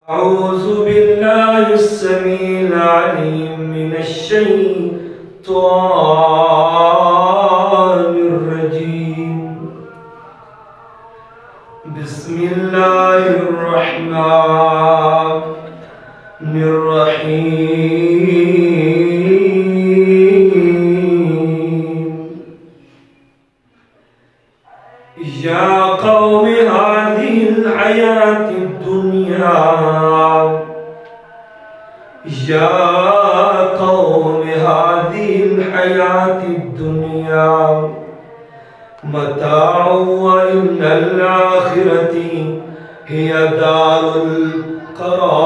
أعوذ بالله السميع العليم من الشيطان الرجيم. بسم الله الرحمن الرحيم. يا قوم هذه الحياة الدنيا يا قوم هذه الحياة الدنيا متاع وإن الآخرة هي دار القرار.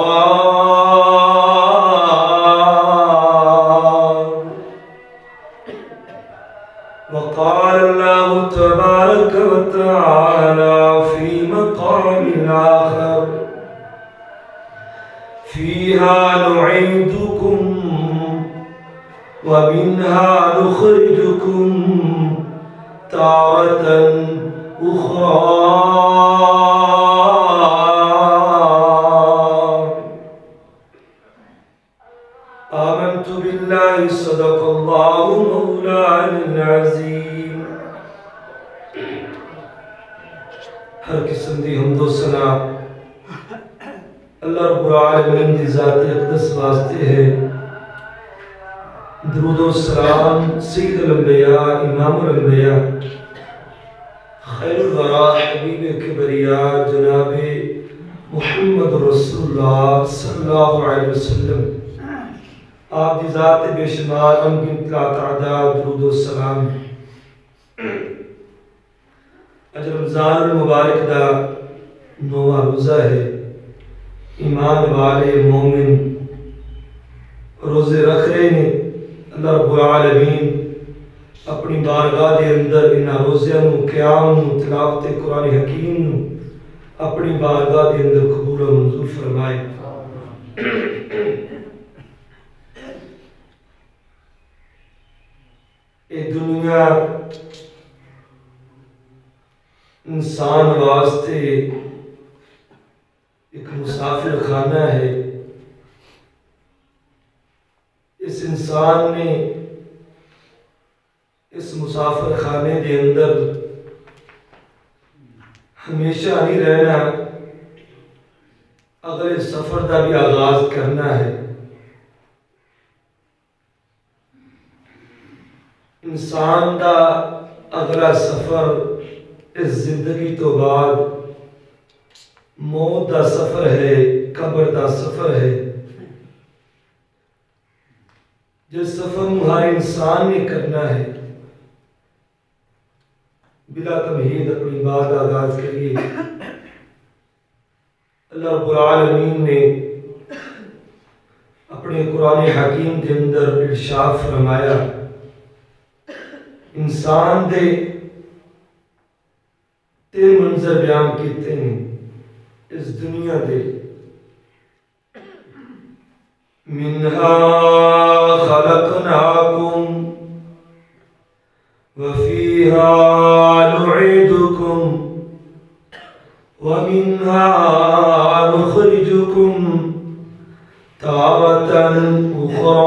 وقال الله تبارك وتعالى في مقام آخر: فيها نعيدكم ومنها نخرجكم تارة أخرى. آمنت بالله صدق الله مولانا العظيم. ہر قسم دی حمد و ثنا اللہ رب العالمین دی ذات اقدس واسطے ہے. درود و سلام سید الانبیاء امام الانبیاء خیر الورا حبیب کبریاء جناب محمد رسول اللہ صلی اللہ علیہ وسلم آپ دی ذات بے شمار انگنت لا تعداد درود و سلام. اج رمضان المبارک دا 9واں روزہ ہے. ایمان والے مومن روزے رکھ رہے ہیں. اللہ رب العالمین اپنی بارگاہ دے اندر انہاں روزیاں نو قیام نو تلاوت قرآن حکیم نو اپنی بارگاہ دے اندر قبول و منظور فرمائے. اے دنیا انسان واسطے ایک مسافر خانہ ہے. اس انسان نے اس مسافر خانے دے اندر ہمیشہ نہیں رہنا، اگلے سفر دا بھی آغاز کرنا ہے. انسان دا اگلا سفر اس زندگی تو بعد موت دا سفر ہے، قبر دا سفر ہے. جس سفر ہر انسان نے کرنا ہے. بلا تمہید اپنی بات آغاز کریے. اللہ رب العالمین نے اپنے قرآن حکیم کے اندر ارشاد فرمایا: انسان دے تین منظر بیان کیتے ہیں اس دنیا دے. منہا خلقناکم وفیہا نعیدکم ومنہا نخرجکم تارة اخرى.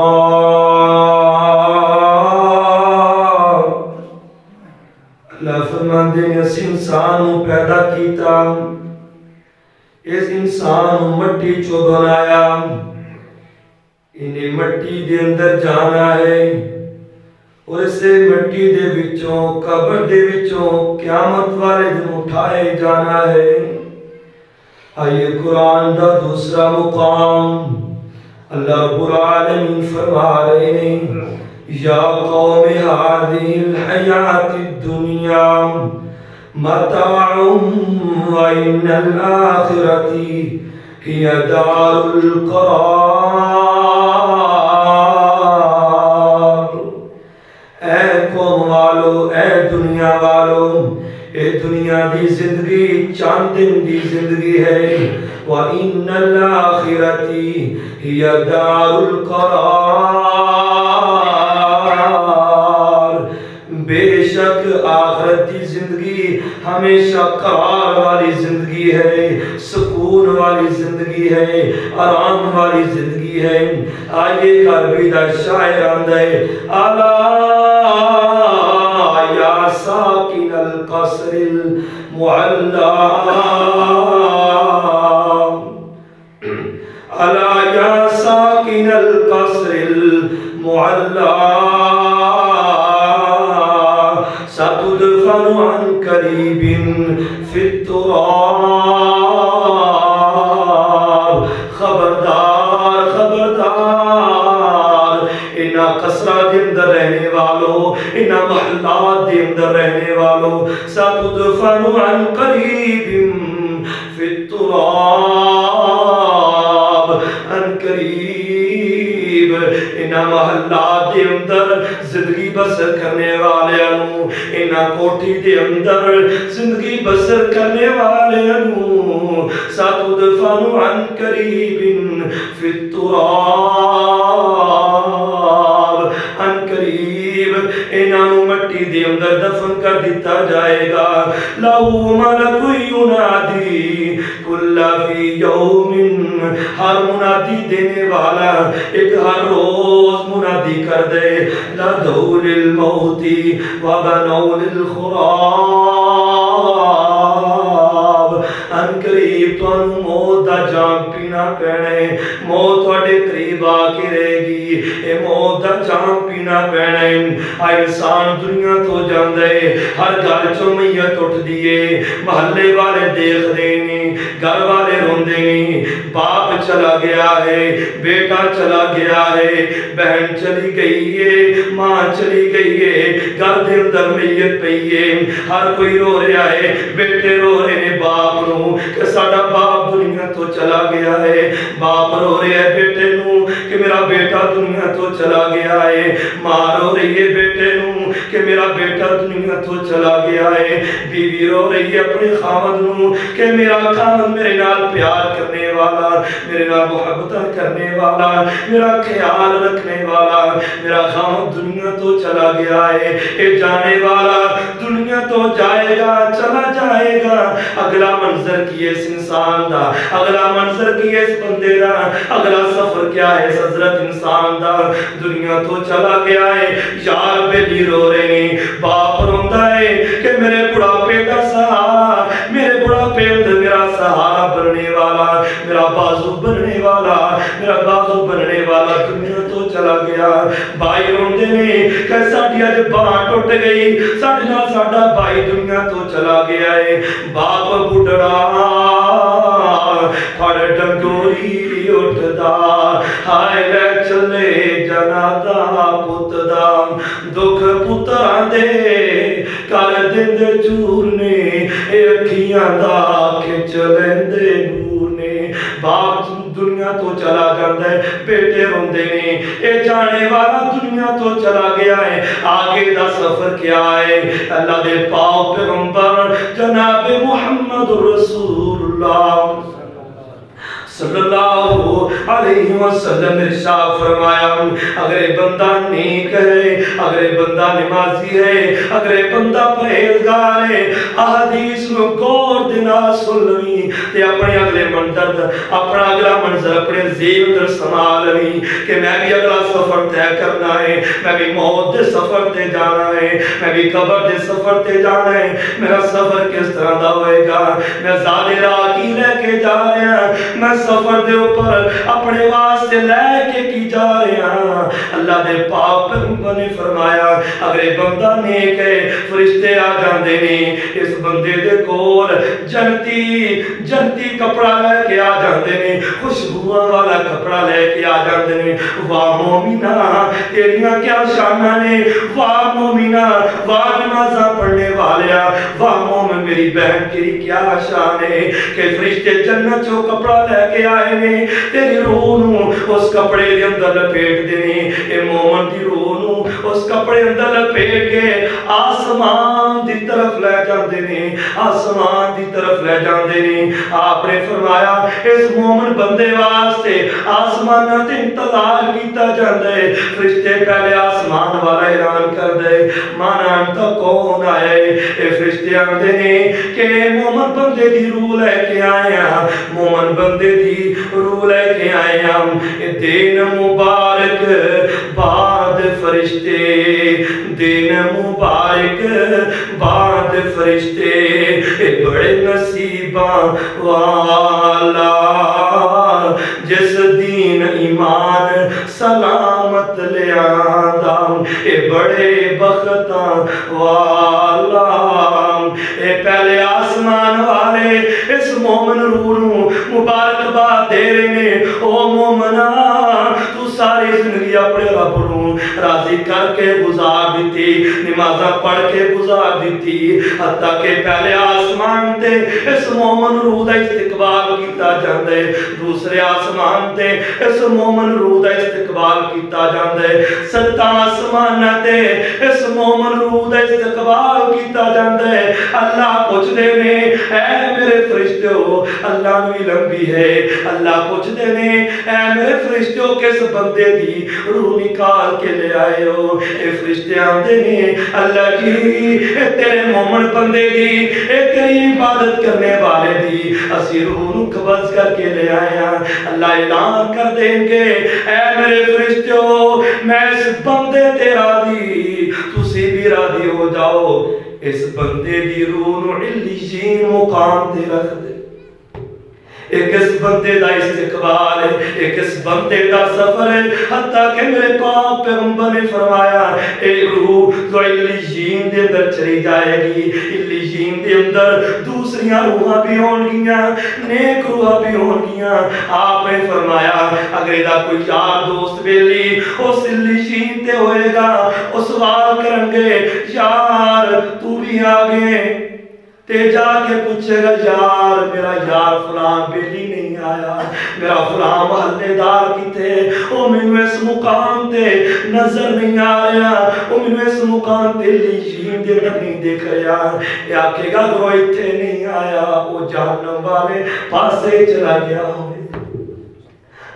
اللہ فرماندے ہیں اس انسان کو پیدا کیتا، اس انسان مٹی چو بنایا، انہیں مٹی دے اندر جانا ہے اور اسے مٹی دے وچوں قبر دے وچوں قیامت والے دن اٹھائے جانا ہے. آئیے قرآن دا دوسرا مقام اللہ رب العالمین فرما رہے ہیں: یا قوم هذه الحیات الدنیا متاع وإن الآخرة هي دار القرار. اے قوم والو، اے دنیا والو، اے دنیا دی زندگی چند دن دی زندگی ہے. وإن الآخرة هي دار القرار. بے شک آخرت کی زندگی ہمیشہ قرار والی زندگی ہے، سکون والی زندگی ہے، آرام والی زندگی ہے۔ آئیے کربی دا شاعر آندہ ہے، الا یا ساکن القصر المعلا، الا یا ساکن القصر المعلا، ستدفن عن قریب فی التراب۔ خبردار خبردار، انہا قصرہ دے اندر رہنے والوں، انہا محلات دے اندر رہنے والوں، ستدفن عن قریب فی التراب، عن قریب انہا محلات دے اندر زندگی بسر کرنے والے انہوں، انہا کوٹھی دے اندر زندگی بسر کرنے والے انہوں، ستدفن عن قریب فی التراب، عن قریب انہوں مٹی دے اندر دفن کر دیتا جائے گا۔ لہو ملک ینادی کل فی یوم، ہر منادی دینے والا ایک ہر روز منادی کر دے، لدو للموت وبنو للخراب، ان قریب تو انہوں موت دا جام پینا پینے، موت وڈے قریب آکے رہے گی، اے موت دا جام پینا پینے۔ آئے انسان دنیا تو جاندے، ہر گھر چو میت اٹھ دیئے، محلے والے دیکھ دینے، گھر والے رون دینے، باپ چلا گیا ہے، بیٹا چلا گیا ہے، بہن چلی گئی ہے، ماں چلی گئی ہے، گھر دے اندر میت پئی ہے، ہر کوئی رو رہا ہے، بیٹے رو رہے ہیں باپ نو کہ ساڈا باپ دنیا تو چلا گیا ہے، باپ رو رہے ہیں بیٹے نو کہ میرا بیٹا دنیا تو چلا گیا ہے، ماں رو رہی ہے بیٹے نو کہ میرا بیٹا دنیا تو چلا گیا ہے، بیوی رو رہی ہے اپنے خامد نو کہ میرا خامد میرے نال پیار کرنے والا، میرے نال محبت کرنے والا، میرا خیال رکھنے والا، میرا خامد دنیا تو چلا گیا ہے۔ اے جانے والا دنیا تو جائے گا، چلا جائے گا، اگلا منظر کی اس انسان دا، اگلا منظر کی اس بندے دا، اگلا سفر کیا ہے اس حضرت انسان دا، دنیا تو چلا گیا ہے۔ یار بیلی رو رہے ہیں، باپ روندہ ہے کہ میرے بڑھاپے دا سہارا، میرے بڑھاپے دا میرا سہارا بننے والا، میرا بازو بننے والا، میرا بازو بننے والا دنیا تو چلا گیا۔ بھائی روندے نے کہ ساڑی آج باں ٹوٹ گئی، ساڑی نہ ساڑا بھائی دنیا تو چلا گیا ہے۔ باپ بڑھڑا پھڑ ڈنگوری اٹھدا، ہائے لے چلے جنازہ پت دا، دکھ پتراں دے کر دند چور نے، اے اکھیاں دا کھچ لیندے نور نے۔ باپ دنیا تو چلا جاندہ ہے، بیٹے روندے نے، اے جانے والا دنیا تو چلا گیا ہے، آگے دا سفر کیا ہے؟ اللہ دے پاک پیغمبر جناب محمد رسول اللہ صلی اللہ علیہ وسلم ارشاد فرمایا، اگر بندہ نیک ہے، اگر بندہ نمازی ہے، اگر بندہ پرہیزگار ہے، احادیث میں غور دینا سنوی تے اپنے اگلے منظر اپنا اگلا منظر اپنے ذہن اندر سنبھالوی کہ میں بھی اگلا سفر طے کرنا ہے، میں بھی موت دے سفر تے جانا ہے، میں بھی قبر دے سفر تے جانا ہے۔ میرا سفر کس طرح دا ہوئے گا؟ میں زیادہ راہ کی لے کے جا رہے ہیں، میں سفر دے اوپر اپنے واسطے لے کے کی جا رہے ہیں۔ اللہ دے پاک پیغمبر نے فرمایا اگر بندہ نیک ہے فرشتے آ جاندے نے اس بندے دے کول جنتی کپڑا لے کے آ جاندے نے، خوشبوواں والا کپڑا لے کے آ جاندے نے۔ واہ مومنہ تیریاں کیا شاناں نے، واہ مومنہ واہ نمازاں پڑھنے والیا، واہ مومن میری بہن تیری کیا شان ہے کہ فرشتے جنت جو کپڑا لے کے آئے نے تیری روح نو اس کپڑے دے اندر لپیٹ دینے اے مومن دی روح نو اس کپڑے اندر لپیٹ کے آسمان دی طرف لے جاندے نے آسمان دی طرف لے جاندے نے آپ نے فرمایا اس مومن بندے واسطے آسمان تے انتظار کیتا جاندے فرشتے پہلے آسمان والا اعلان کر دے مانا انتا کون آئے اے فرشتے آندے نے کہ مومن بندے دی روح لے کے آیا مومن بندے دی روح لے کے آیا دین مبارک بعد فرشتے دین مبارک بعد فرشتے بڑے نصیباں والا جس دین ایمان سلامت لے آندا اے بڑے بختاں والا اے پہلے آسمان والے اس مومن روح نو مبارکباد دے رہے نے او مومنا تو ساری زندگی اپنے رب نو راضی کر کے گزار دیتی نمازاں پڑھ کے گزار دیتی حتیٰ کہ پہلے آسمان تے اس مومن روح دا استقبال کیتا جاندے دوسرے آسمان تے اس مومن روح دا استقبال کیتا جاندے ستاں آسمان تے اس مومن روح دا استقبال کیتا جاندے اللہ پوچھ دے نے اے میرے فرشتوں اللہ نو علم بھی ہے اللہ پوچھ دے نے اے میرے فرشتوں کس بندے دی روح نکال کے لے آئے ہو اے فرشتے آندے نے اللہ جی اے تیرے مومن بندے دی اے تیری عبادت کرنے والے دی اسی روح نو قبض کر کے لے آیا اللہ اعلان کر دیں گے اے میرے فرشتوں میں اس بندے تے راضی تسی بھی راضی ہو جاؤ اس بندے دی روح نو علیین مقام تے رکھ دے ایک اس بندے دا استقبال ہے ایک اس بندے دا سفر ہے حتیٰ کہ میرے پاک پیغمبر نے فرمایا اے روح جو علیین دے اندر چلی جائے گی علیین دے اندر دوسریاں روحاں بھی ہون گیاں نیک روحاں بھی ہون گیاں آپ نے فرمایا اگر دا کوئی یار دوست بیلی اس علیین تے ہوئے گا اس سوال کرنگے یار تو بھی آگے تے جا کے پوچھے گا یار میرا یار فلان بیلی نہیں آیا میرا فلان محلے دار کی تھے او منو اس مقام تے نظر نہیں آیا او منو اس مقام تے لیجین دے نہیں دیکھ رہا یا کہ گا وہ اتھے نہیں آیا او جہنم والے پاسے چلا گیا ہوئے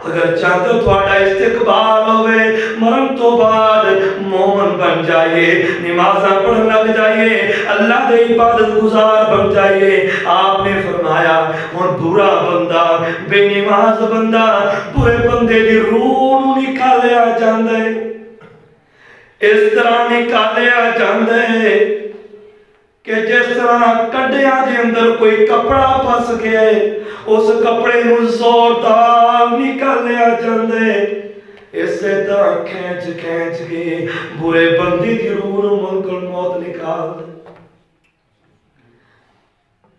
اگر چاہتے ہو تھوڑا استقبال ہوئے مرم تو بعد مومن بن جائیے نمازاں پڑھ لگ جائیے اللہ دے عبادت گزار بن جائیے آپ نے فرمایا اور برا بندہ بے نماز بندہ برے بندے دی روح نو نکالیا جاندے اس طرح نکالیا جاندے کہ جس طرح کڈیاں دے اندر کوئی کپڑا پھس گئے اس کپڑے نو زوردار نکالیا جاندے اسی طرح کھینچ کے برے بندے دی روح نو ملکل موت نکال دے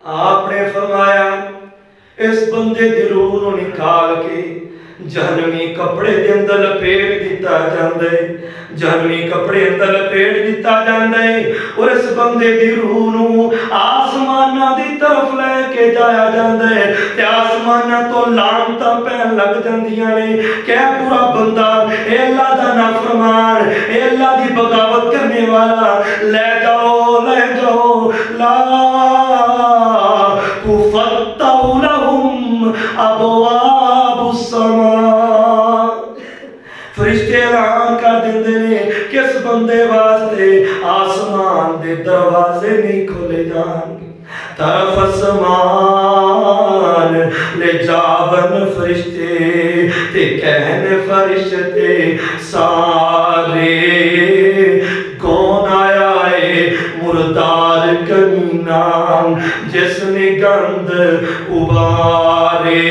آپ نے فرمایا اس بندے دی روح نو نکال کے جہنمی کپڑے دے اندر لپیٹ دیتا جاندے جہنمی کپڑے اندر لپیٹ دیتا جاندے اور اس بندے دی روح نو آسمانہ دی طرف لے کے جایا جاندے تے آسمانہ تو لعنتاں پہن لگ جاندیاں نے کہ پورا بندہ اے اللہ دا نافرمان اے اللہ دی بغاوت کرنے والا لے جاؤ لا کفتاو لہم ابواب السماء فرشتے اعلان کر دیندے نے کہ اس بندے واسطے آسمان دے دروازے نہیں کھولے جان گے طرف آسمان لے جاون فرشتے تے کہن فرشتے سارے کون آیا ہے مردار کمینہ جس نے گند ابارے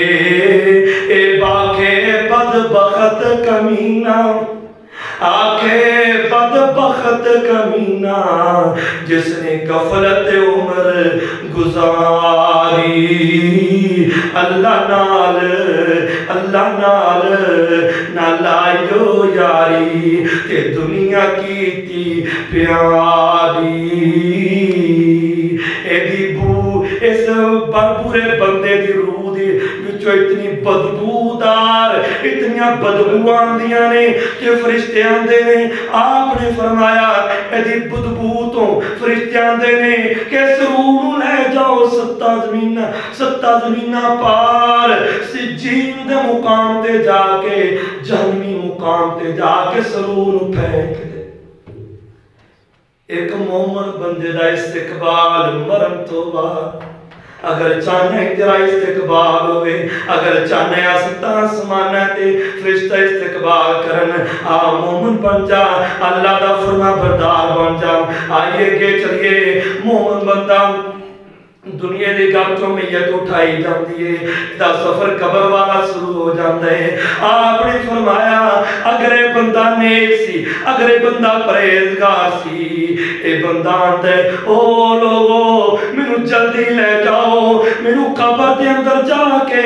اے باقے بدبخت کمینہ آکھے بدبخت کمینہ جس نے غفلت عمر گزاری اللہ نال نہ لائیو یاری تے دنیا کی تی پیاری اے دی بو اس پورے بندے دی روح دی وچوں اتنی بدبودار اتنی بدبو آندیاں نے کہ فرشتے آندے نے آپ نے فرمایا ایدی بدبو تو فرشتے آندے نے کہ سرور لے جاؤ 7 زمینہ پار سجین دے مقام تے جا کے جہنمی مقام تے جا کے سرور پھینک دے۔ ایک مومن بندے دا استقبال مرن تو بعد اگر چاہنا ہے تیرا استقبال ہوئے، اگر چاہنا ہے آسمان سمانا تے فرشتہ استقبال کرن، مومن بن جا، اللہ دا فرما بردار بن جا۔ آئیے کہ چلیے مومن بندہ دنیا دے گھر چوں میت اٹھائی جاندی ہے، دا سفر قبر والا شروع ہو جاتا ہے۔ آپ نے فرمایا اگر اے بندہ نیک سی، اگر اے بندہ پرہیزگار سی، اے بندہ آندا ہے او لوگو مینوں جلدی لے جاؤ، مینوں قبر دے اندر جا کے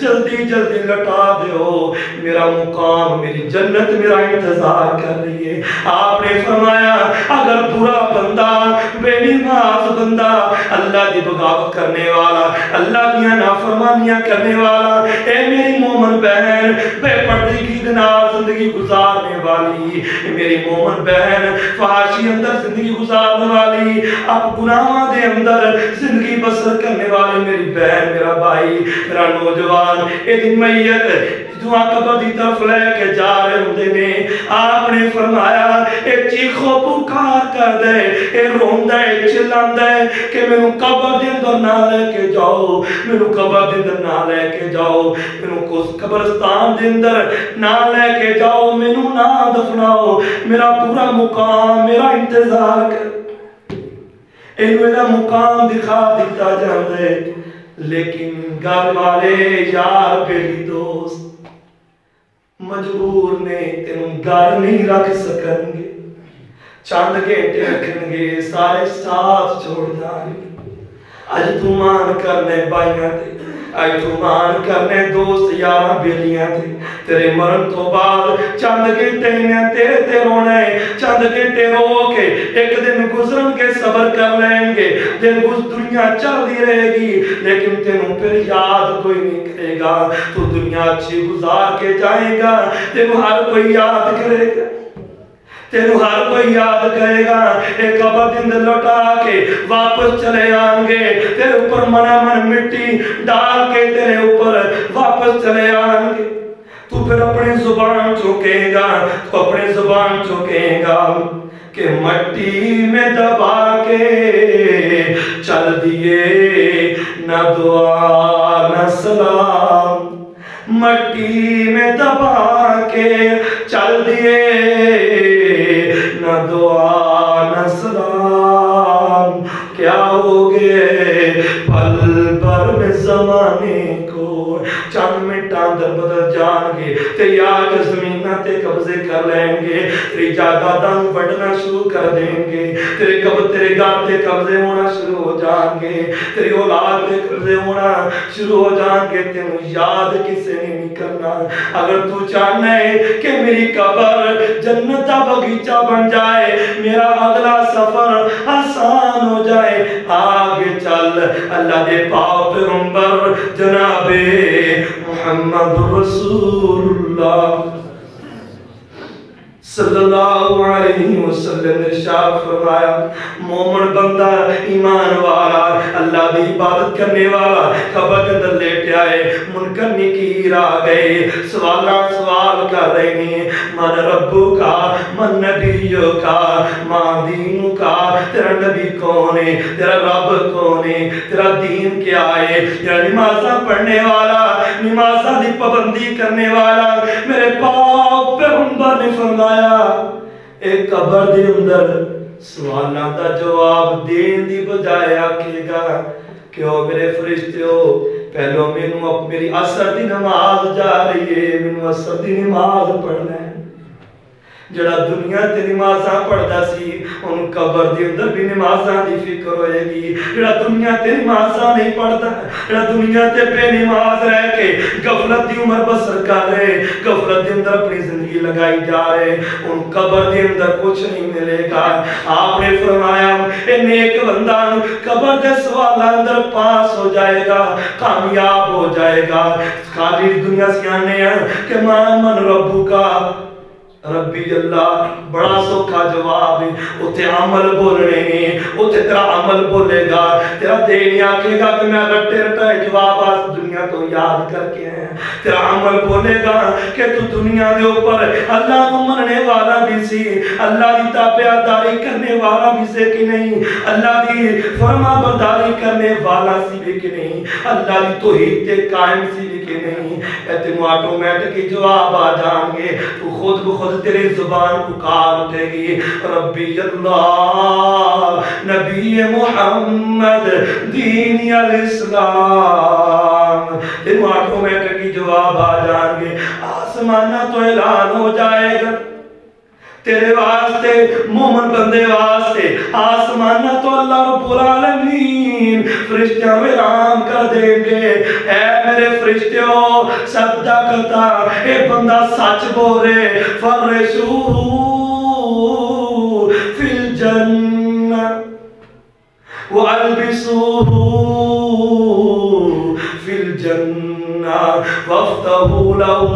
جلدی جلدی لٹا دیو، میرا مقام میری جنت میرا انتظار کر رہی ہے۔ آپ نے فرمایا اگر برا بندہ بے نماز بندہ اللہ دی بغاوت کرنے والا، اللہ دیاں نافرمانیاں کرنے والا، اے میری مومن بہن بے پردگی دے نال زندگی گزارنے والی، میری مومن بہن فحاشی اندر زندگی گزارنے والی، اب گناہاں دے اندر زندگی بسر کرنے والی میری بہن میرا بھائی میرا نوجوان، اے دی میت دعا قبر دی طرف لے کے جا رہے ہوندے نے۔ آپ نے فرمایا اے چیخو پکار کر دے، اے روندا ہے چلاندا ہے کہ مینوں قبر دے اندر نہ لے کے جاؤ، مینوں قبر دے اندر نہ لے کے جاؤ، مینوں کوس قبرستان دے اندر نہ لے کے جاؤ، مینوں نہ دفناؤ، میرا پورا مقام میرا انتظار کر۔ اینو دا مقام دکھا دیتا جاندے، لیکن گھر والے یار بیلی دوست مجبور نے تینوں گھر نہیں رکھ سکن گے، چند گھنٹے رکھن گے، سارے ساتھ چھوڑ جائیں گے۔ اج تو مان کرنے بائیاں تے، اج تو مان کرنے دوست یاراں بیلیاں تے، تیرے مرن تو بعد چند گھنٹے نے تیرے تے رونا ہے، چند گھنٹے رو کے ایک دن گزرن کے صبر کر لیں گے، دن دنیا چل دی رہے گی لیکن تینوں پھر یاد کوئی نہیں کرے گا، تو دنیا اچھی گزار کے جائے گا، تینوں ہر کوئی یاد کرے گا، تینوں ہر کوئی یاد کرے گا۔ ایک قبر دن لوٹا کے واپس چلے آن گے، تیرے اوپر منا من مٹی ڈال کے تیرے اوپر واپس چلے آن گے، تو پھر اپنی زبان چوکے گا، تو اپنی زبان چوکے گا کہ مٹی میں دبا کے چل دیے نہ دعا نہ سلام، مٹی میں دبا کے چل دیے نہ دعا نہ سلام، کیا ہوگے پل بھر میں زمانے کو چند منٹ اندر بدل جان گے، تیری آگ زمینہ تے قبضے کر لیں گے، تیری جائیداداں بڑھنا شروع کر دیں گے، تیرے گھر تے قبضے ہونا شروع ہو جان گے، تیری اولاد تے قبضے ہونا شروع ہو جان گے، تینوں یاد کسے نہیں کرنا۔ اگر تو چاہنا ہے کہ میری قبر جنت کا بغیچہ بن جائے، میرا اگلا سفر آسان ہو جائے، آگے چل اللہ دے پاک پیغمبر جناب محمد رسول اللہ صلی اللہ علیہ وسلم نے ارشاد فرمایا مومن بندہ ایمان والا اللہ دی عبادت کرنے والا قبر کے اندر لیٹ آئے، منکر نکیر آ گئے، سوال کر رہے ہیں من ربو کا من نبیو کا من دینو کا، تیرا نبی کون ہے، تیرا رب کون ہے، تیرا دین کیا ہے، تیرا نمازہ پڑھنے والا، نمازہ دی پابندی کرنے والا۔ میرے پاک پیغمبر نے فرمایا ایک قبر دے اندر سوالاں دا جواب دین دی بجائے آکے گا کہ او میرے فرشتیو پہلو مینوں میری عصر دی نماز جا رہی ہے، مینوں عصر دی نماز پڑھنا ہے، جڑا دنیا تے نمازاں پڑھدا سی ان قبر دے اندر بھی نمازاں دی فکر ہوئے گی. جڑا دنیا تے نمازاں نہیں پڑھدا, جڑا دنیا تے بے نماز رہ کے غفلت دی عمر بسر کر رہے, غفلت دے اندر اپنی زندگی لگائی جا رہے, ان قبر دے اندر کچھ نہیں ملے گا. آپ نے فرمایا اے نیک بندہ قبر دے سوال اندر پاس ہو جائے گا, کامیاب ہو جائے گا. خالی دنیا سیانے ہیں کہ من ربو کا, ربی اللہ بڑا سوکھا جواب ہے. اتھے عمل بولنے نے, اتھے تیرا عمل بولے گا, تیرا دل نہیں آکھے گا کہ میں رٹے رٹائے جواب آج دنیا تو یاد کر کے ہیں. تیرا عمل بولے گا کہ تو دنیا دے اوپر اللہ کو مننے والا بھی سی, اللہ دی تابعداری کرنے والا بھی سے کہ نہیں, اللہ دی فرما برداری کرنے والا سی بھی کہ نہیں, اللہ دی توحید تے قائم سی بھی کہ نہیں. تینوں آٹومیٹک جواب آ جان گے, تو خود بخود تیری زبان پکار اٹھے گی ربی اللہ نبی محمد دین الاسلام. تینوں آٹومیٹک جواب آ جان گے. آسمانہ تو اعلان ہو جائے گا تیرے واسطے, مومن بندے واسطے. آسمانہ تو اللہ رب العالمین فرشتیاں اعلان کر دیں گے, اے میرے فرشتیوں صدقتا, اے بندہ سچ بول رہے, فرشوہ فی الجنہ وَأَلْبِسُوهُ فِي الْجَنَّةِ وَافْتَحُوا لَهُ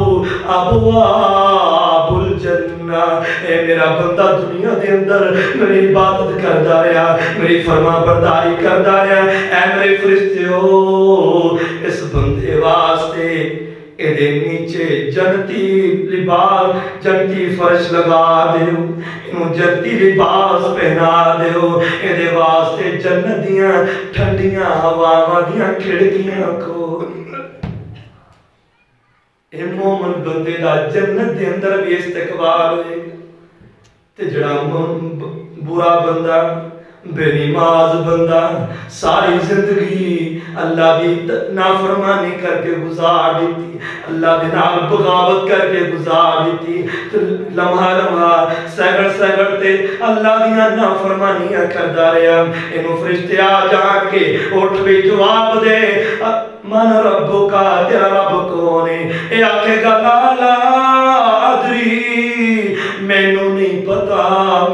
أَبْوَابَ الْجَنَّةِ. اے میرا بندہ دنیا دے اندر میری عبادت کردا رہا, میری فرما برداری کردا رہا, اے میرے فرشتیوں اس بندے واسطے ایدے نیچے جنتی لباس, جنتی فرش لگا دیو, انہوں جنتی لباس پہنا دیو, ایدے واسطے جنتیاں ٹھنڈیاں ہواواں دیاں کھڑکیاں کو. اے مومن بندے دا جنت دے اندر بھی استقبال ہوئے گا. تے جڑا برا بندہ, بے نماز بندہ ساری زندگی اللہ دی نافرمانی کر کے گزار دیتی, اللہ دی نال بغاوت کر کے گزار دیتی, لمحہ لمحہ سگڑ سگڑ تے اللہ دیاں نافرمانیاں کردا رہا. انہوں فرشتے آ جان کے اٹھ بھی جواب دے, من ربو کا, تیرا رب کونے. اے آکھے گا لا لا ادری, مینوں نہیں پتا,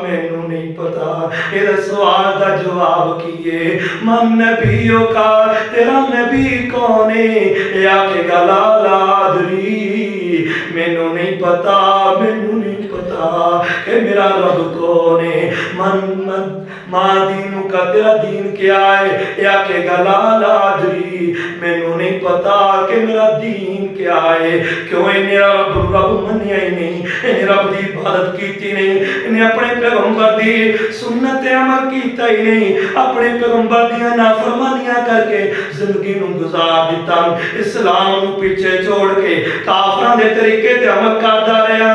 مینوں نہیں پتا. اے سوال دا جواب کیے, من نبیوں کا, تیرا نبی کونے. اے آکھے گا لا لا ادری, مینوں نہیں پتا, مینوں نہیں پتا کہ میرا رب کونے. ماں دینوں کا, تیرا دین کیا ہے. اے آکھے گا لا لا ادری, مینوں نہیں پتا کہ میرا دین کیا ہے. کیوں انہیں رب منیا ہی نہیں, انہیں رب دی عبادت کیتی نہیں, انہیں اپنے پیغمبر دی سنت عمل کیتا ہی نہیں, اپنے پیغمبر دیاں نافرمانیاں کر کے زندگی نوں گزار دیتا, اسلام نوں پیچھے چھوڑ کے کافراں دے طریقے تے عمل کردا رہا,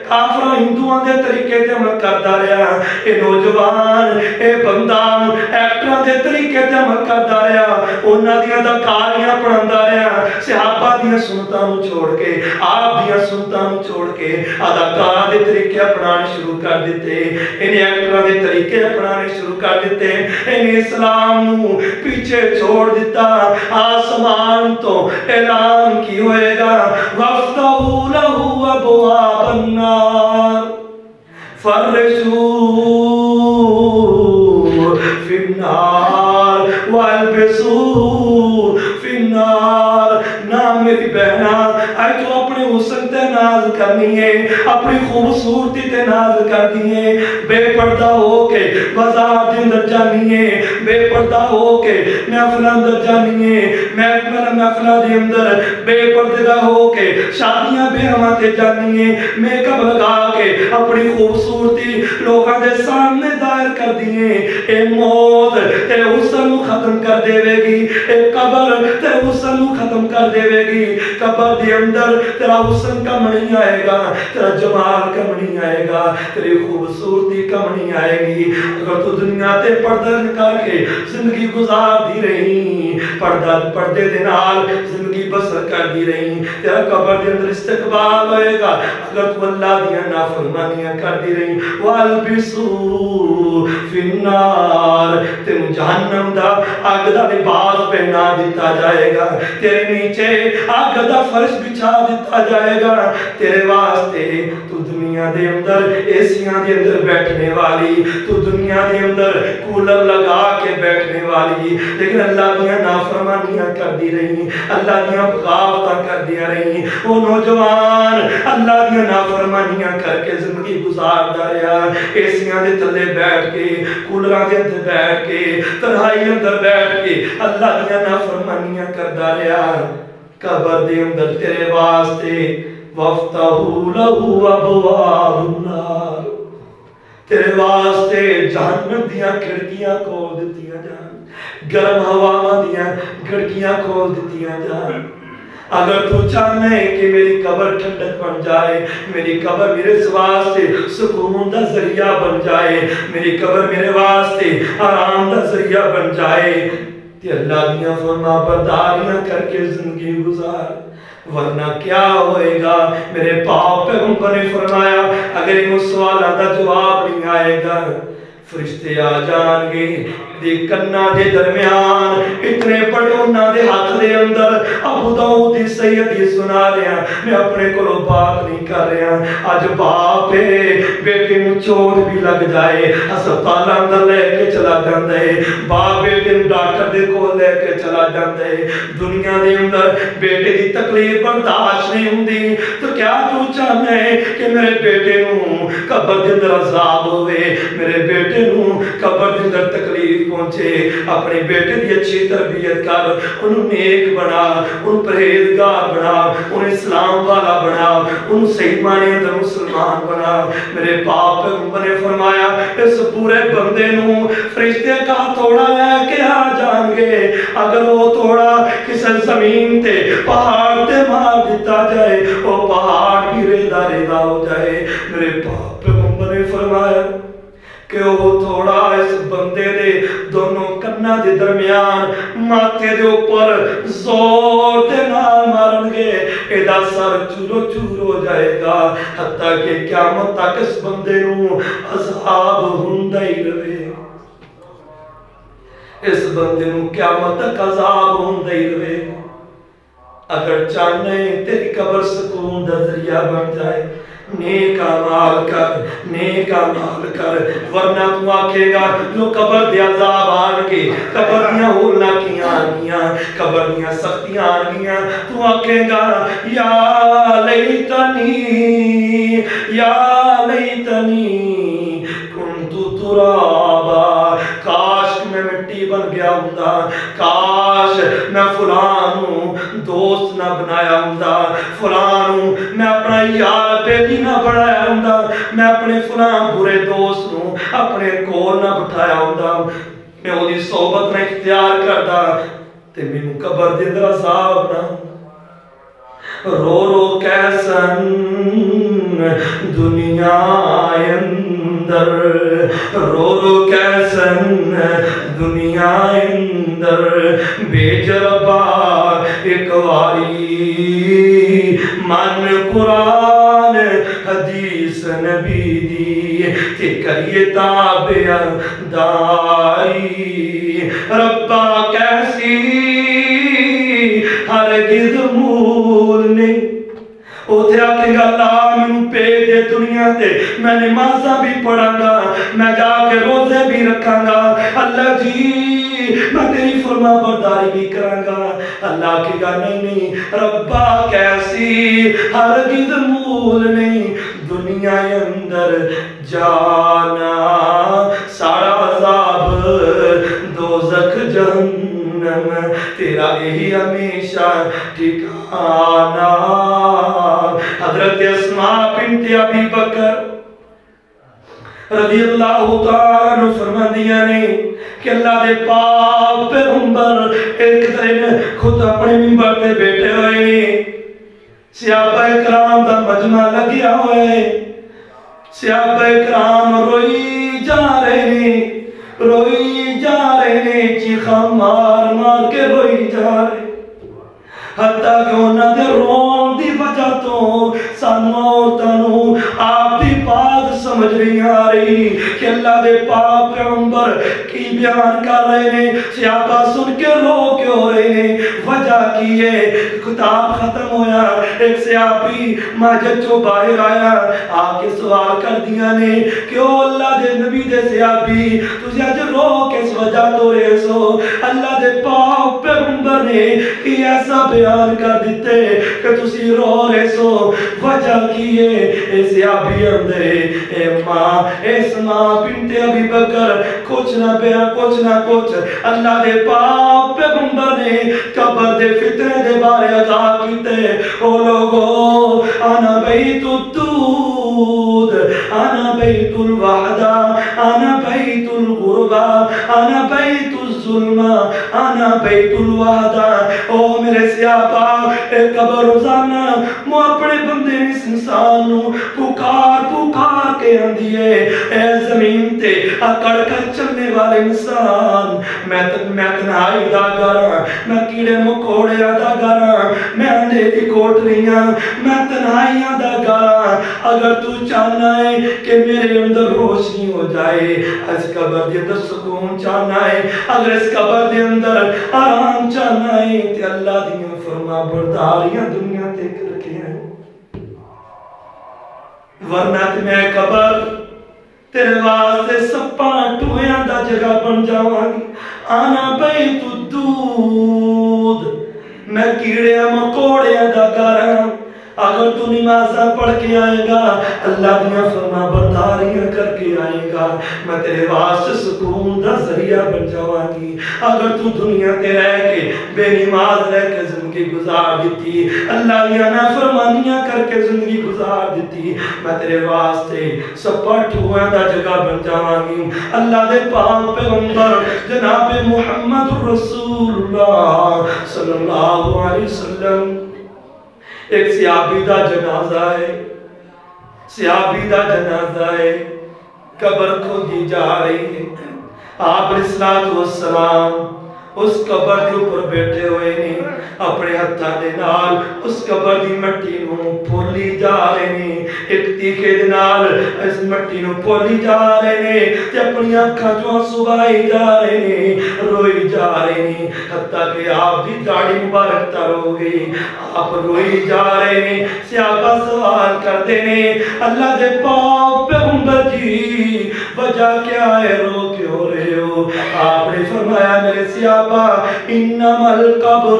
کافراں ہندوؤں دے طریقے تے عمل کردا رہا. اے نوجوان, اے بندہ ایکٹراں دے طریقے تے عمل کردا رہا, انہاں دیاں اداکاریاں پڑھاندا رہا, صحابہ دیاں سنتاں نوں چھوڑ کے, آپ دیاں سنتاں نوں چھوڑ کے اداکار دے طریقے اپنانے شروع کر دیتے, انہیں ایکٹراں دے طریقے اپنانے شروع کر دیتے, انہیں اسلام نوں پیچھے چھوڑ دیتا. آسمان تو اعلان کی ہوئے گا, وَافْتَحُوا لَهُ أَبْوَابَ النَّارِ فَرِّشُوهُ فِي النَّارِ وَأَلْبِسُوهُ فِي النَّارِ. نہ میری بہنا, آئی تو اپنے حسن تے ناز کرنی ہے, اپنی خوبصورتی تے ناز کرنی ہے, بے پردہ ہو کے بازار دے اندر جانی ہے, بے پردہ ہو کے محفلہ اندر جانی ہے, محفلہ دے اندر بے پردہ ہو کے شادیاں بے ہماتے جانی ہے, میک اپ لگا کے اپنی خوبصورتی لوگاں دے سامنے ظاہر کر دیئے. اے موت تے حسن ختم کر دے گی, اے قبر تے حسن ختم کر دے گی. قبر دے اندر تیرا حسن کا منی آئے گا، تیرا جمال کم نہیں آئے گا، تیری خوبصورتی کم نہیں آئے گی۔ اگر تو دنیا تے پردہ کر کے زندگی گزار دی رہی، پردے دے نال زندگی بسر کر دی رہی، تیرا قبر دے اندر استقبال ہوئے گا۔ اگر تو اللہ دیا نافرمانیاں کر دی رہی، وَالْبِسُوا فِي النَّارِ، تینوں جہنم دا آگ دا لباس پہنا دیتا جائے گا، تیرے نیچے آگ دا فرش بچھا دیتا جائے گا، تیرے واسطے تو دنیا دے اندر ایسیاں دے اندر بیٹھنے والی، تو دنیا دے اندر کولر لگا کے بیٹھنے والی، لیکن اللہ دیا نافرمانیاں کر دی رہی، اللہ دیا بغاوتاں کر دیا رہی۔ وہ نوجوان اللہ دیا نافرمانیاں کر کے زندگی گزار دا رہا، ایسیاں دے تلے بیٹھ کے، کولراں دے اندر بیٹھ کے، تنہائی اندر بیٹھ کے اللہ دیا نافرمانیاں کر دا رہا۔ قبر دے اندر تیرے واسطے وَافْتَحُوا لَهُ أَبْوَابَ النَّارِ، تیرے واسطے جہنم دیاں کھڑکیاں کھول دیتیاں جان، گرم ہواواں دیاں کھڑکیاں کھول دیتیاں جان۔ اگر تو چاہنا ہے کہ میری قبر ٹھنڈک بن جائے، میری قبر میرے واسطے سکون دا ذریعہ بن جائے، میری قبر میرے واسطے آرام دا ذریعہ بن جائے، تے اللہ دیاں فرما برداریاں کر کے زندگی گزار، ورنہ کیا ہوئے گا؟ میرے پاک پیغمبر نے فرمایا اگر ان سوالات کا جواب نہیں آئے گا، فرشتے آ جان گے دے کنہ دے درمیان، اتنے بڑے انہاں دے ہاتھ دے اندر ابو داؤد دی سیدی سنا رہا، میں اپنے کو بات نہیں کر رہا، آج باپ بیٹے نو چوٹ بھی لگ جائے ہسپتال اندر لے کے چلا جاندے، باپ بیٹے نو ڈاکٹر دے کو لے کے چلا جاندے، دنیا دے اندر بیٹے دی تکلیف برداشت نہیں ہوندی، تو کیا تو چاہنا ہے کہ میرے بیٹے نو قبر دے اندر عذاب ہوئے، میرے بیٹے نو قبر دے اندر تکلیف پہنچے؟ اپنے بیٹے دی اچھی تربیت کر، انہوں نیک بنا، انہوں پرہیزگار بنا، انہیں اسلام والا بنا، انہوں صحیح معنی اندر مسلمان بنا۔ میرے باپ پیغمبر نے فرمایا اس پورے بندے نو فرشتے کا توڑا لے کے آ جان گے، اگر وہ توڑا کسی زمین تے پہاڑ تے مار دیتا جائے، وہ پہاڑ بھی ریدہ ریدہ ہو جائے۔ میرے باپ پیغمبر نے فرمایا کہ وہ تھوڑا اس بندے دے دونوں کنہ دے درمیان ماتھے دے اوپر زور دے نال مارن گے، ایدہ سر چورو چور ہو جائے گا، حتیٰ کہ قیامت تک اس بندے نو عذاب ہوندہ ہی رہے، اس بندے نو قیامت تک عذاب ہوندہ ہی رہے۔ اگر چاہنے تیری قبر سکون دا ذریعہ بن جائے، نیک اعمال کر، نیک اعمال کر، ورنہ تو آکھے گا جو قبر دے عذاب آن کے، قبر دیاں ہولنا کیاں آنگیاں، قبر دیاں سختیاں آنگیاں، تو آکھے گا یا لیتنی کنت ترابا، کاش میں مٹی بن گیا ہوندا، کاش میں فلانوں دوست نہ بنایا ہوندا، فلانوں میں اپنا یار بیٹی نہ بنایا ہوندا، میں اپنے فلان برے دوست نوں اپنے کول نہ بٹھایا ہوندا، میں وہ دی صحبت نہ اختیار کردا تے مینوں قبر دے اندر عذاب نہ۔ رو رو کیسن دنیا اندر، رو رو کیسن دنیا اندر، بے جربا ایک واری من قرآن حدیث نبی دی تے کریے تابع داری، ربا کیسی ہرگز مول نہیں، اوتھے آکے گا اللہ میں پے دے دنیا تے، میں نمازہ بھی پڑھاں گا، میں جا کے روزے بھی رکھاں گا، اللہ جی میں تیری فرما برداری بھی کراں گا، اللہ کے گا نہیں ربا کیسی ہرگز مول نہیں، دنیا اندر جانا سارا عذاب دوزخ جہنم، تیرا یہی ہمیشہ ٹھکانا۔ حضرت اسماء بنت ابی بکر رضی اللہ تعالیٰ عنہ فرماندیاں نے کہ اللہ دے پاک پیغمبر ایک دن خود اپنے منبر تے بیٹھے ہوئے نے، صحابہ کرام دا مجمع لگیا ہوئے، صحابہ کرام روئی جا رہے نے، روئی جا رہے نے، چیخاں مار مار کے روئی جا رہے، حتیٰ کہ انہاں دے رون دی وجہ تو سانو عورتانو آپ دی بات سمجھ نہیں آ رہی کہ اللہ دے پاک پیغمبر کی بیان کر رہے نے، صحابہ سن کے رو کے ہو رہے نے، وجہ کی ہے خطاب ختم ہویا، ایک صحابی مسجد چوں باہر آیا، آ کے سوال کر دیا نے کہ او اللہ دے نبی دے صحابی تسی اج رو کس وجہ تو رہے سو؟ اللہ دے پاک پیغمبر نے کہ ایسا بیان کر دیتے کہ تسی رو رہے سو، وجہ کی ہے اے صحابی اندر اے ماں اسماء بنت ابی بکر کچھ نہ بیا کچھ نہ کچھ اللہ دے پاک پیغمبر نے قبر دے فتنے دے بارے آگاہ کیتے، او لوگو انا بیت الدود، انا بیت الوحدہ، انا بیت الغربہ، انا بیت الظلمہ، انا بیت الوحدہ۔ او میرے صحابہ اے قبر روزانہ مو اپنے بندے اس انسان نو پکار پکار کے اندھی ہے، اے زمین تے اکڑ کر چلنے والے انسان، میں تنہائی دا گھر، میں کیڑے مکوڑے دا گھر، میں اندھیری کوٹریاں، میں تنہائیاں دا گھر، اگر تو چاہنا ہے کہ میرے اندر روشنی ہو جائے، اس قبر دے اندر سکون چاہنا ہے، اگر اس قبر دے اندر آرام چاہنا ہے تے اللہ دیاں فرما برداریاں دنیا تے کر کے ہیں، ورنہ تے میں قبر تیرے واسطے سپاں ٹویاں دا جگہ بن جاواں گی۔ آنا بیت الدود، میں کیڑے مکوڑے دا گھر، اگر تو نمازاں پڑھ کے آئے گا، اللہ دیاں فرما برداریاں کر کے آئے گا، میں تیرے واسطے سکون دا ذریعہ بن جاواں گی۔ اگر تو دنیا تے رہ کے بے نماز رہ کے زندگی گزار دیتی، اللہ دیاں نافرمانیاں کر کے زندگی گزار دیتی، میں تیرے واسطے سپٹ ہوئے دا جگہ بن جاواں گی۔ اللہ دے پاک پیغمبر جناب محمد رسول اللہ صلی اللہ علیہ وسلم، ایک صحابی دا جنازہ ہے، صحابی دا جنازہ ہے، قبر کھودی جا رہی ہے، آپ علیہ السلام اس قبر کے اوپر بیٹھے ہوئے نے، اپنے ہتھاں دے نال اس قبر دی مٹی نو پھولی جا رہے نے، ایک تیکھے دے نال اس مٹی نو پھولی جا رہے نے، تے اپنی آنکھاں چوں آنسو بہائی جا رہے نے، روئی جا رہے نے، حتیٰ کہ آپ دی داڑھی مبارک تر ہو گئی، آپ روئی جا رہے نے۔ صحابہ سوال کرتے نے، اللہ دے پاک پیغمبر جی وجہ کیا ہے، رو کیوں رہے ہو؟ آپ نے فرمایا میرے صحابہ انما القبر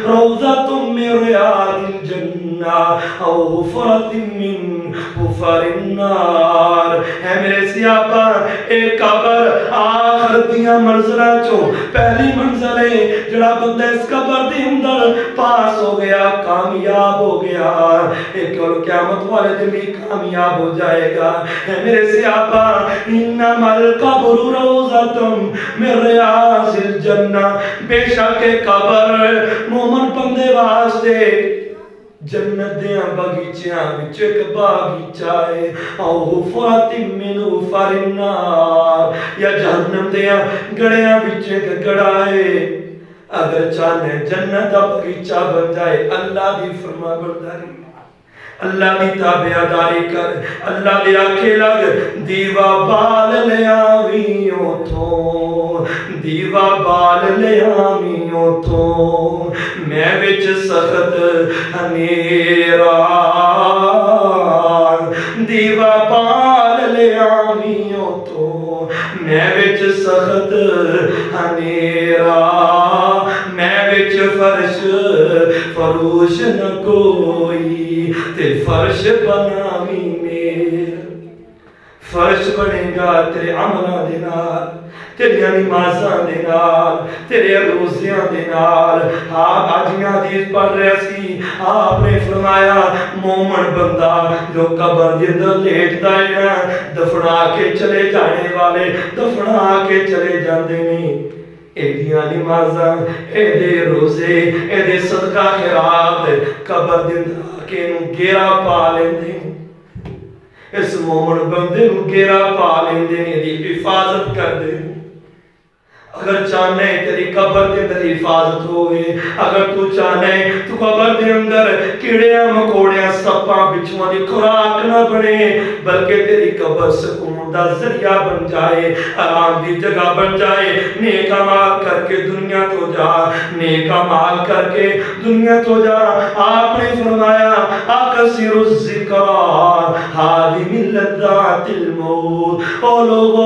روضۃ من ریاض الجنہ او حفرۃ من حفر النار۔ ہے میرے صحابہ اے قبر آخرت دیاں منزلاں چوں پہلی منزل ہے، جڑا بندہ اس قبر دے اندر پاس ہو گیا، کامیاب ہو گیا، ایک اور قیامت والے دن بھی کامیاب ہو جائے گا۔ ہے میرے صحابہ انما القبر روضۃ من ریاض الجنہ، بے شک قبر مومن بندے واسطے جنت دیاں باغیچیاں وچ ایک باغیچہ ہے، او حفرۃ من حفر النار، یا جہنم دیاں گڑیاں وچ ایک گڑا ہے۔ اگر چاہنے جنت دا باغیچہ بن جائے، اللہ دی فرما برداری، اللہ دی تابعداری کر، اللہ دی آنکھیں لگ، دیوا بال لے آویوں تو، دیوا بال لے آویوں تو، میں وچ سخت ہنیرا، دیوا بال لے آویوں تو، میں وچ سخت ہنیرا، میں وچ فرش فروش نہ کوئی، تے فرش بناوی میرا، فرش بنے گا تیرے عملہ دے نال، تیریاں نمازاں دے نال، تیرے روزیاں دے نال۔ آپ آجیاں حدیث پڑھ رہے سی، آپ نے فرمایا مومن بندہ جو قبر دے اندر لیٹدا ہے نا، دفنا کے چلے جانے والے دفنا کے چلے جاندے نہیں، ایدیاں نمازاں ایدے روزے ایدے صدقہ خیرات قبر دے اندر کے نو گیرا پا لیندے اس مومن بندے نو گیرا پا لیندے دی حفاظت کر دے اگر چاہنے تیری قبر دے اندر حفاظت ہوئے اگر تو چاہنے تو قبر دے اندر کیڑیاں مکوڑیاں سپاں بچھواں دی خوراک نہ بنے بلکہ تیری قبر سکون دا ذریعہ بن جائے آرام دی جگہ بن جائے نیک اعمال کر کے دنیا تو جا نیک اعمال کر کے دنیا تو جا آپ نے فرمایا اکثر الذکر حادم لذات الموت او لوگو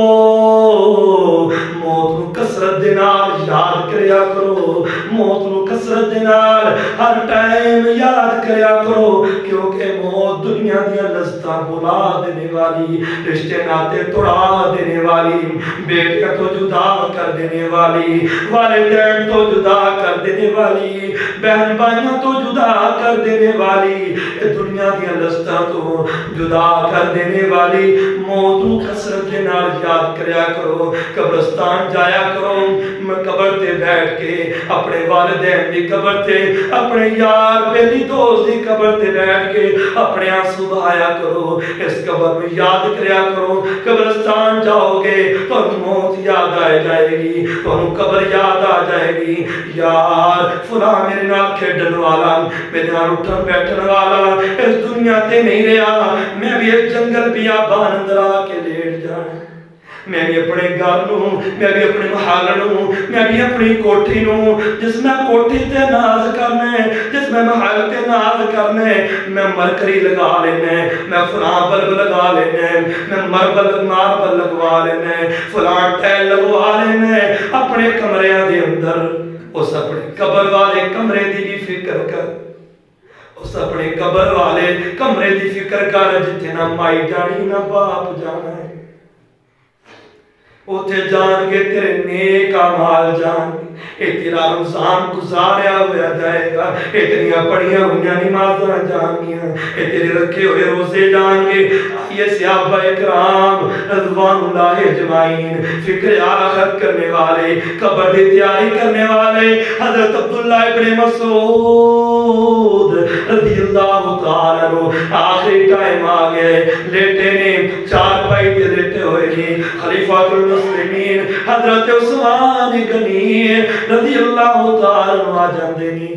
موت نو کسرت دینال یاد کریا کرو موت نو کسرت دینال ہر ٹائم یاد کریا کرو کیونکہ موت دنیا دیا لذتاں بلا دینے والی رشتے ناتے توڑا دینے والی بیٹیاں تو جدا کر دینے والی والدین تو جدا کر دینے والی بہن بھائیاں تو جدا کر دینے والی دنیا دیا لذتاں تو جدا کر دینے والی موت نو کسرت دینال یاد کریا کرو قبرستان جایا کرو میں قبر تے بیٹھ کے اپنے والدین دی قبر تے اپنے یار پہلی دوست دی قبر تے بیٹھ کے اپنے آنسو بہایا کرو اس قبر میں یاد کریا کرو قبرستان جاؤ گے تو موت یاد آ جائے گی تو قبر یاد آ جائے گی یار فلاں میرے نال کھیڈن والا میرے نال اٹھن بیٹھن والا اس دنیا تے نہیں رہا میں بھی ایک جنگل بیابان اندر آ کے لیٹ جانا میں بھی اپنے گھر نوں میں بھی اپنے محل نوں میں بھی اپنی کوٹھی نوں جس میں کوٹھی تے ناز کرنے جس میں محل تے ناز کرنے میں مرکری لگا لینے میں فلاں بلب لگا لینے میں ماربل لگوا لینے فلاں ٹائل لگوا لینے اپنے کمریاں دے اندر اس اپنے قبر والے کمرے دی بھی فکر کر اس اپنے قبر والے کمرے دی فکر کر جتھے نہ مائی جانی نہ باپ جانا ہے اوتھے جان کے تیرے نیک اعمال جان اے تیرا رمضان گزاریا ہوا جائے گا اے تیریاں پڑھیاں ہوئیاں نمازاں جان گیاں اے تیرے رکھے ہوئے روزے جان گے یہ صحابہ اکرام رضوان اللہ اجمعین فکر آخرت کرنے والے قبر دی تیاری کرنے والے حضرت عبداللہ ابن مسعود رضی اللہ تعالیٰ عنہ آخری ٹائم آ گئے لیٹے نے چار پائی تے لیٹے ہوئے نے خلیفہ المسلمین حضرت عثمان غنی رضی اللہ تعالیٰ عنہ آ جاندے نے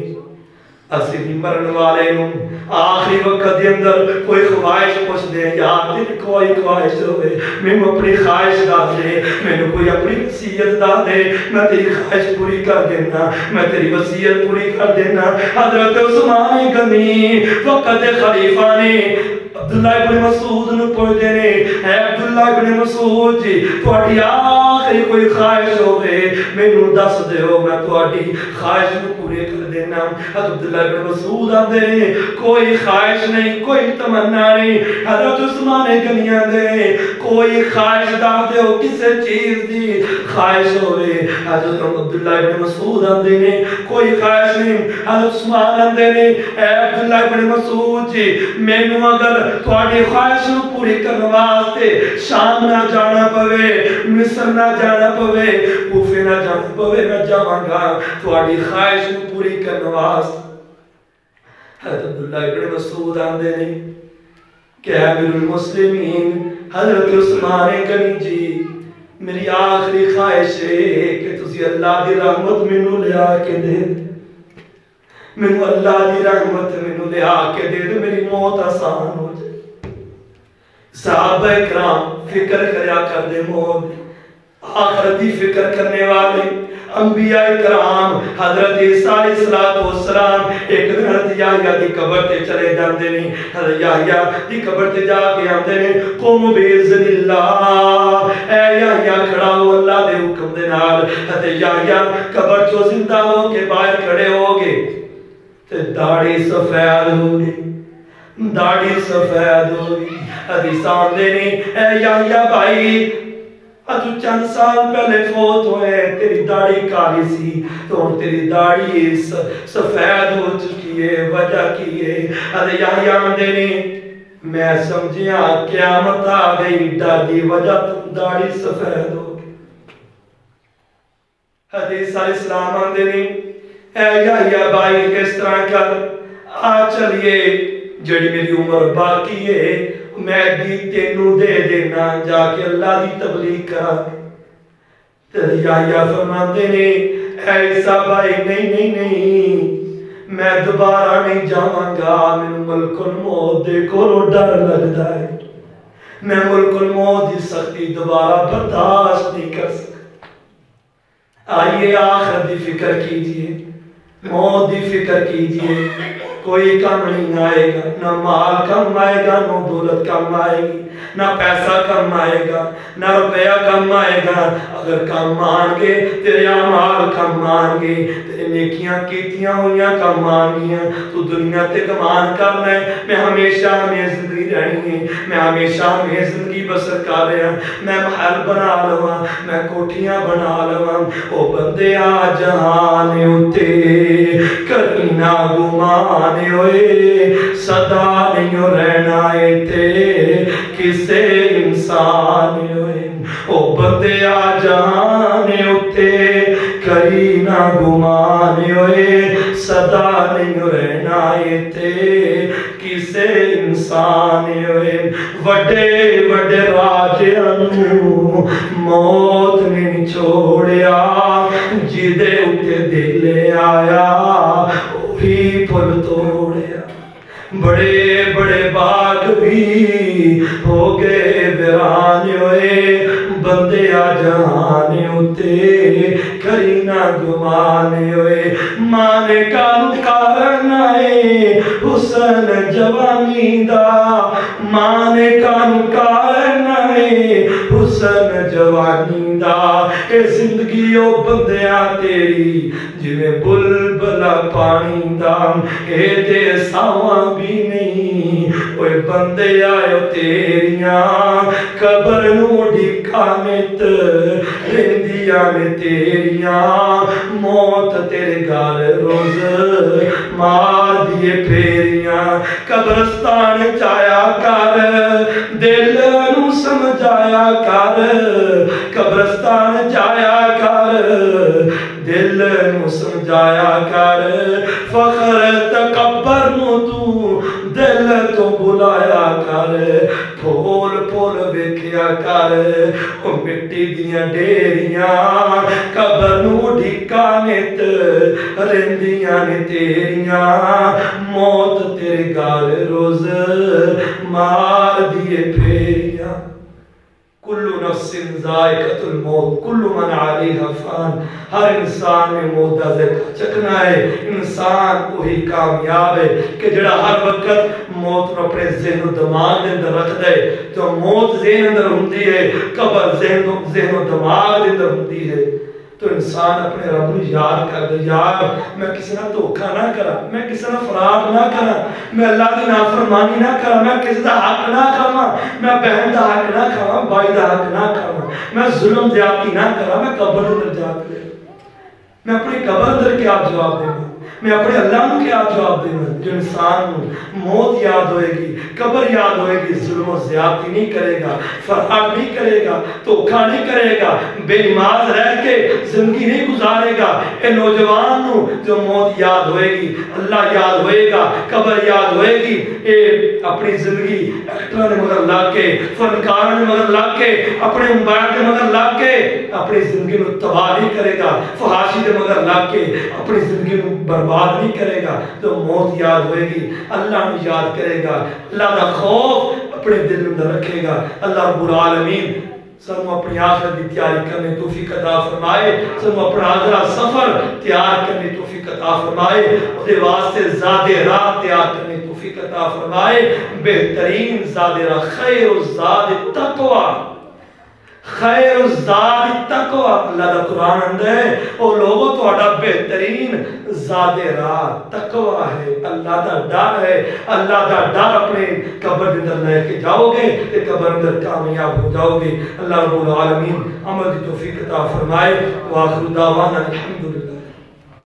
اسی بھی مرن والے نوں آخری وقت دے اندر کوئی خواہش پوچھ دے یار تیری کوئی خواہش ہوئے میں اپنی خواہش دا دے میں کوئی اپنی وصیت دا دے میں تیری خواہش پوری کر دینا میں تیری وصیت پوری کر دینا حضرت عثمان غنی وقت خلیفہ نے عبداللہ ابن مسعود نے پوچھ دینے اے عبداللہ ابن مسعود جی تھوڑی آخری کوئی خواہش ہوئے میں نو دس دے ہو میں تھوڑی خواہش میں پورے کر دینا حضرت عبداللہ ابن مسعود آن دے کوئی خواہش نہیں کوئی تمنا نہیں حضرت عثمان غنی آن دے کوئی خواہش دا دے ہو کسے چیز دی خواہش ہوئے حضرت عبداللہ ابن مسعود آن دے کوئی خواہش نہیں حضرت عثمان آن دے اے عبداللہ ابن مسعود جی میں نو اگر تھوڑی خواہش نو پوری کرنے واسطے شام نہ جانا پوے مصر نہ جانا پوے کوفے نہ جانا پوے میں جاواں گا تھوڑی خواہش نو پوری کرنے واسطے حضرت عبداللہ ابن مسعود آندے نے کہ امیر المسلمین حضرت عثمان غنی جی میری آخری خواہش ہے کہ تسی اللہ دی رحمت منو لے آ کے دے منو اللہ دی رحمت منو لے آ کے دے دے میری موت آسان ہو جائے صحابہ اکرام فکر کریا کر دے موت آخرتی فکر کرنے والے انبیاء اکرام حضرت عیسیٰ علیہ السلام ایک دن حضرت یحییٰ دی قبر تے چلے جاندے نہیں حضرت یحییٰ دی قبر تے جا کے آندے نہیں قوم بیزن اللہ اے یحییٰ کھڑا ہو اللہ دے حکم دے نال حضرت یحییٰ قبر چو زندہ ہو کے باہر کھڑے ہو گے داڑھی سفید ہوگی داڑھی سفید ہوگی حدیث آندے نہیں اے یحییٰ بھائی تو چند سال پہلے فوت ہوئے تیری داڑھی کالی سی تو تیری داڑھی سفید ہو چکی ہے وجہ کی ہے حضرت یحییٰ آندے نہیں میں سمجھیا قیامت آ گئی ڈر دی وجہ تم داڑھی سفید ہو حدیث علیہ السلام آندے نے اے یا بھائی اس طرح کر آ چلیے جڑی میری عمر باقی ہے میں دی تینوں دے دینا جا کے اللہ دی تبلیغ کرا یا فرماتے نے ایسا بھائی نہیں میں دوبارہ نہیں جاؤں گا میں ملک الموت دے کو ڈر لگتا ہے میں ملک الموت دی سختی دوبارہ برداشت نہیں کر سکتا آئیے آخر دی فکر کیجئے موت دی فکر کیجئے کوئی کم نہیں آئے گا نہ مال کم آئے گا نہ دولت کم آئے گی نہ پیسہ کم آئے گا نہ روپیہ کم آئے گا اگر کم مان گے تیرے اعمال کم مان گے تیرے نیکیاں کیتیاں ہوئیاں کم مان گیاں تو دنیا تے کمان کرنا ہے میں ہمیشہ میں زندگی رہنی ہے میں ہمیشہ میں زندگی بسر کر رہا میں محل بنا لوا میں کوٹھیاں بنا لوا او بندے آ جہانے ہوتے کرینا گمانے ہوئے صدا نہیں رہنا تے کسے انسان ہوئے او بندے آ جانے ہوتے کرینا گمانے ہوئے صدا نہیں رہنا تے کسے انسان ہوئے وڈے وڈے راجیاں موت نہیں چھوڑیا جدے اتے دل آیا وہی پھل توڑیا بڑے بڑے باغ بھی ہو گئے ویران ہوئے بندے آ جہانے ہوتے کرینا گمانے ہوئے مانے کانو کارنا ہے حسن جوانی دا مانے کانو کارنا ہے حسن جوانی دا اے زندگی او بندیاں تیری جویں بلبلا پانی دا اے دے ساواں بھی نہیں اوے بندے آئے تیریاں قبر نو ڈکانت رندیاں نے تیریاں موت تیرے گال روز مار دیے پھیریاں قبرستان چایا کر دل نو سمجھایا کر قبرستان جایا کر دل نو سمجھایا کر فخر تکبر نو تو دل تو بلایا کر پھول پھول ویکھیا کر او مٹی دیاں ڈیریاں قبر نو ڈھکانت رہندیاں نے تیریاں موت تیرے گال روز مار دیے پھیریاں کل نفس ذائقۃ الموت کل من علیہا فان ہر انسان میں موت دا ذائقہ چکھنا ہے انسان وہی کامیاب ہے کہ جڑا ہر وقت موت نو اپنے ذہن و دماغ دے اندر رکھ دے تو موت ذہن اندر ہوندی ہے قبر ذہن و دماغ دے اندر ہوندی ہے تو انسان اپنے رب نو یاد کر دے یار میں کسی نہ دھوکا نہ کرا میں کسی نہ فراڈ نہ کرا میں اللہ کی نافرمانی نہ کرا میں کسی دا حق نہ کھاواں میں بہن دا حق نہ کھاواں بھائی دا حق نہ کھاواں میں ظلم زیادتی نہ کرا میں قبر اندر جا کے میں اپنی قبر اندر کیا جواب دے گا میں اپنے اللہ نو کیا جواب دے گا جو انسان موت یاد ہوئے گی قبر یاد ہوئے گی ظلم و زیادتی نہیں کرے گا فراڈ نہیں کرے گا دھوکا نہیں کرے گا بے نماز رہ کے زندگی نہیں گزارے گا اے نوجوان نو جو موت یاد ہوئے گی اللہ یاد ہوئے گا قبر یاد ہوئے گی اے اپنی زندگی ایکٹر نے مگر لا کے فنکار نے مگر لا کے اپنے موبائل نے مگر لا کے اپنی زندگی نو تباہ نہیں کرے گا فحاشی نے مگر لا کے اپنی زندگی نو برباد نہیں کرے گا تو موت یاد ہوئے گی اللہ نو یاد کرے گا اللہ دا خوف اپنے دل میں رکھے گا اللہ رب العالمین سنو اپنی آخرت کی تیاری کرنے توفیق عطا فرمائے سنو اپنا آخرت سفر تیار کرنے توفیق عطا فرمائے دے واسطے زاد راہ تیار کرنے توفیق عطا فرمائے بہترین زاد راہ خیر الزاد تقوی خیر الزاد تقوی اللہ دا قرآن اندر ہے اور لوگوں تو اڈا بہترین زاد راہ تقوی ہے اللہ دا ڈر ہے اللہ دا ڈر اپنے قبر اندر لے کے جاؤ گے تے قبر اندر کامیاب ہو جاؤ گے اللہ رب العالمین عمل کی توفیق عطا فرمائے وآخر دعوانا الحمدللہ